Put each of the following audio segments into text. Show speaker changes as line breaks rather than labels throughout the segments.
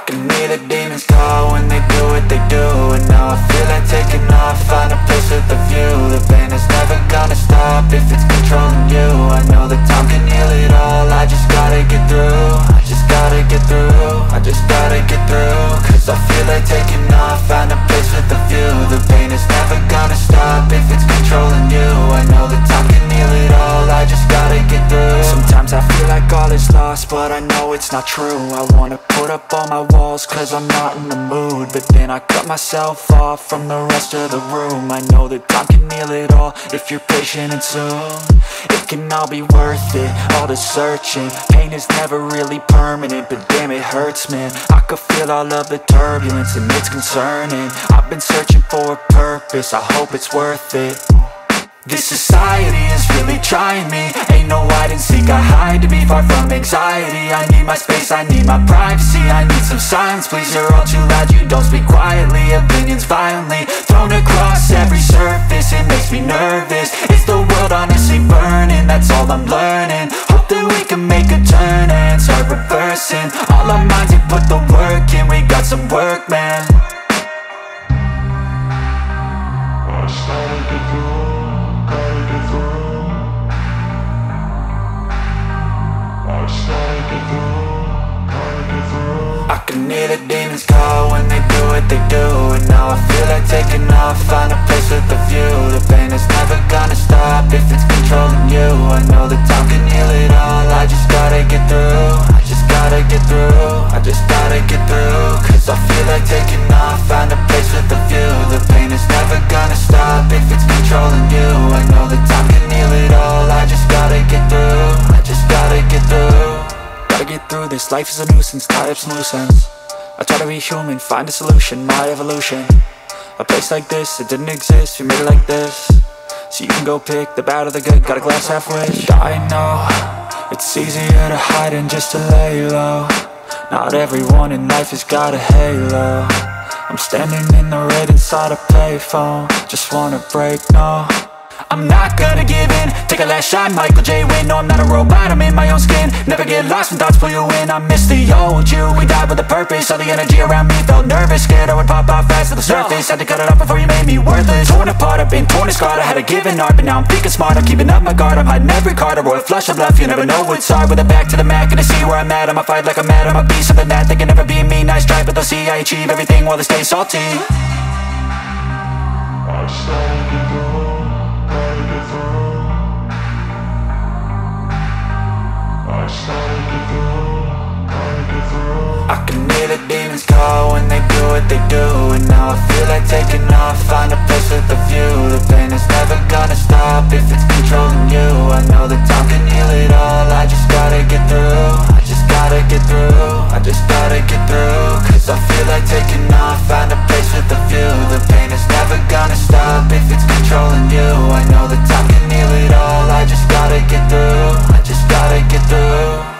can hear the demons call when they do what they do. And now I feel like taking off, find a place with a view. The pain is never gonna stop if it's controlling you. I know that time can heal it all, I just gotta get through. I just gotta get through, I just gotta get through. Cause I feel like taking off, find a place with a view. The pain is never gonna stop if it's controlling you. I know that time can heal it all, I just gotta get through. Sometimes I feel like all is lost, but I know it's not true. I wanna put up all my walls cause I'm not in the mood, but then I cut myself off from the rest of the room. I know that time can heal it all if you're patient and soon it can all be worth it, all the searching. Pain is never really permanent, but damn it hurts, man. I could feel all of the turbulence and it's concerning. I've been searching for a purpose, I hope it's worth it. This society is really trying me. Ain't no hide and seek, I hide to be far from anxiety. I need my space, I need my privacy. I need some silence, please, you're all too loud. You don't speak quietly, opinions violently thrown across every surface. It makes me nervous, is the world honestly burning? That's all I'm learning. Hope that we can make a turn and start reversing all our minds and put the work in. We got some work, man. I started to do. I can hear the demons call when they do what they do. And now I feel like taking off, find a place with a view. The pain is never gonna stop if it's controlling you. I know that time can heal it all, I just gotta get through. I just gotta get through, I just gotta get through. Cause I feel like taking off, find a place with a view. The pain is never gonna stop if it's controlling you. I know that time can heal it all, I just gotta get through. I just gotta get through. Gotta get through this, life is a nuisance, tie up some loose ends. I try to be human, find a solution, my evolution. A place like this, it didn't exist, we made it like this. So you can go pick the bad or the good, got a glass half wish. I know, it's easier to hide than just to lay low. Not everyone in life has got a halo. I'm standing in the red inside a payphone, just wanna break, no. I'm not gonna give in, take a last shot, Michael J. Win. No, I'm not a robot, I'm in my own skin. Never get lost when thoughts pull you in. I miss the old you, we died with a purpose. All the energy around me felt nervous, scared I would pop out fast to the surface. Had to cut it off before you made me worthless. Torn apart, I've been torn and scarred. I had a given art, but now I'm thinking smart. I'm keeping up my guard, I'm hiding every card. A royal flush of love, you never know what's hard. With a back to the mat, gonna see where I'm at. I'ma fight like I'm mad, I'ma be something that they can never be me. Nice try, but they'll see I achieve everything while they stay salty. I started to go. I can hear the demons call when they do what they do. And now I feel like taking off, find a place with a view. The pain is never gonna stop if it's controlling you. I know that time can heal it all, I just gotta get through. I just gotta get through, I just gotta get through. Cause I feel like taking off, find a place with a view. The pain is never gonna stop if it's controlling you. I know that time can heal it all, I just gotta get through. I just gotta get through.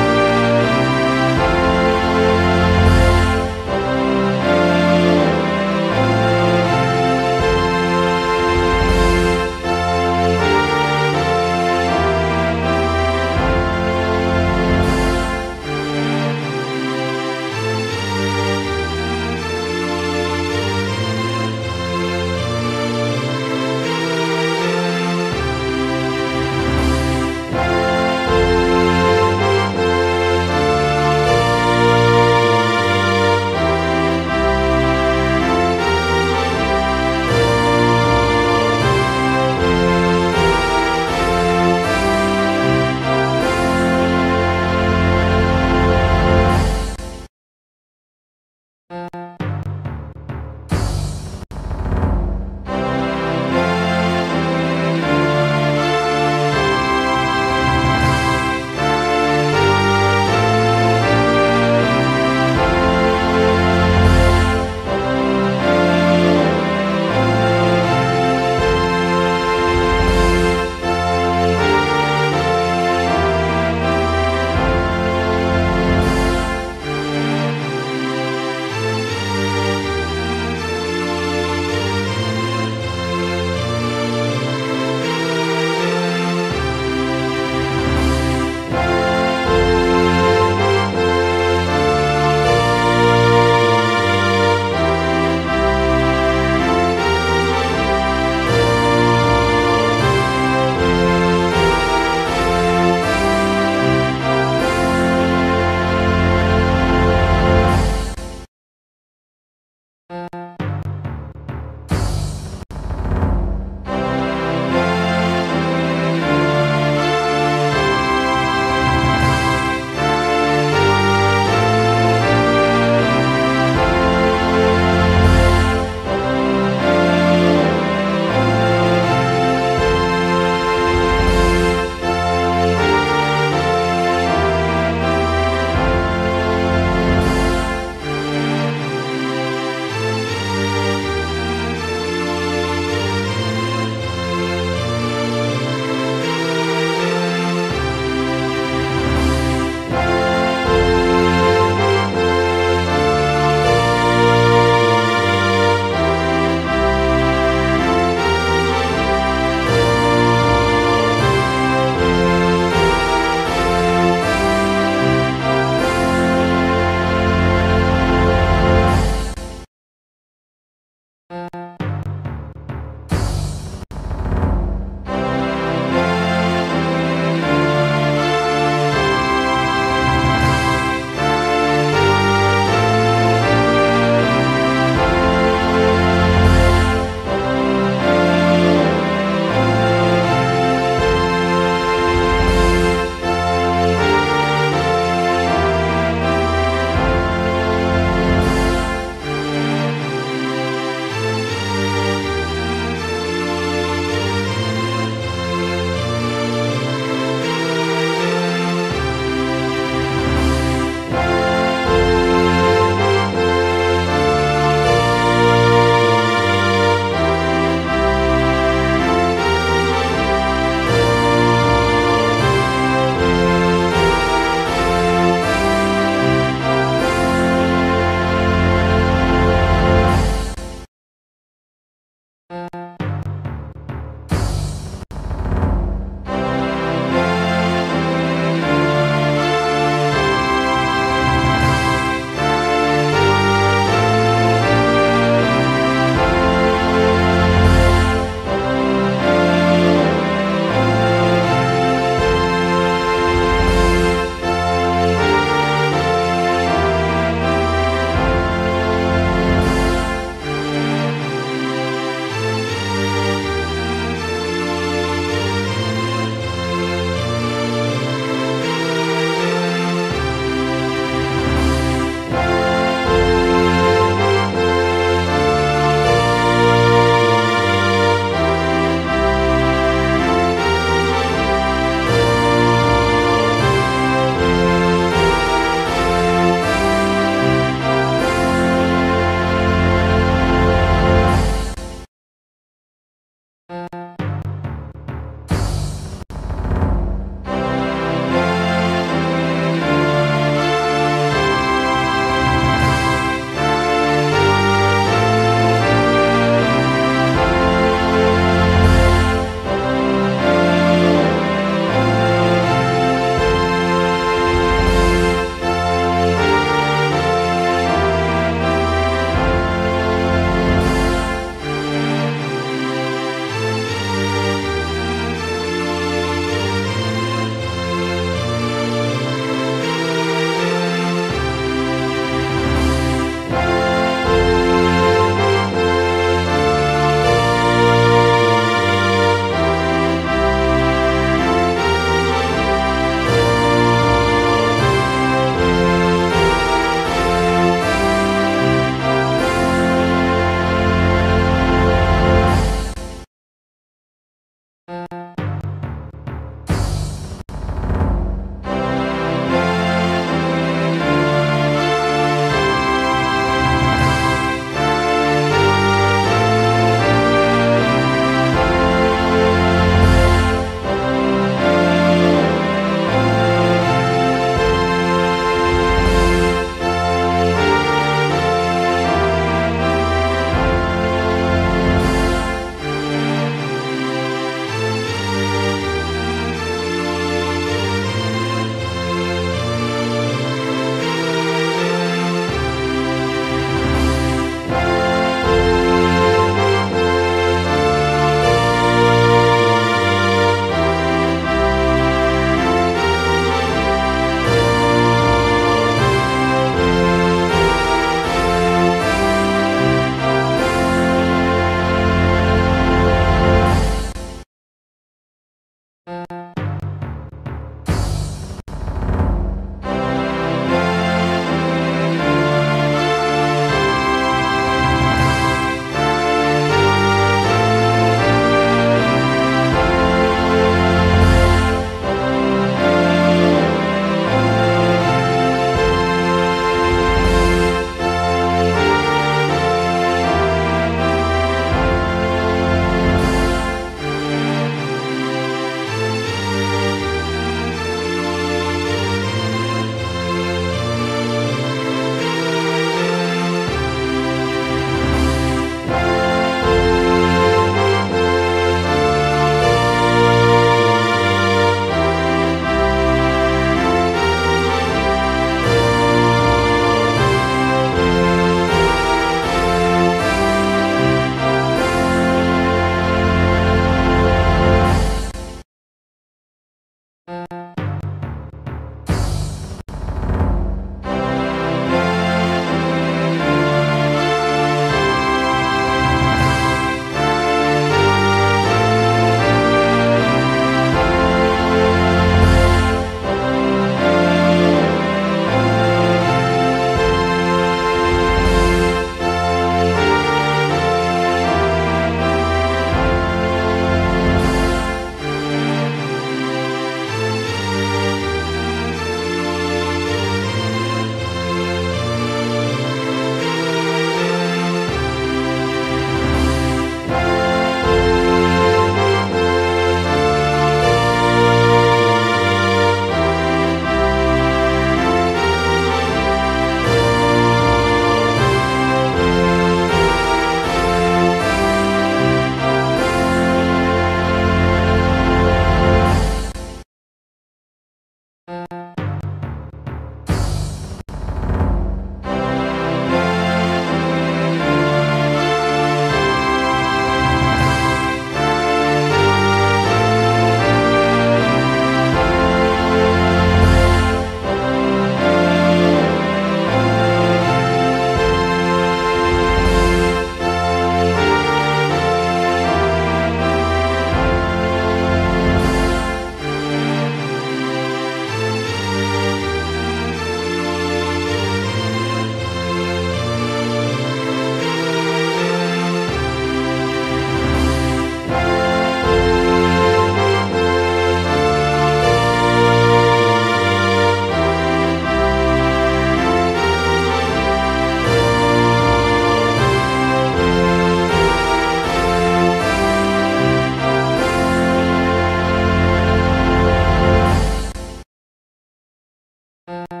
you.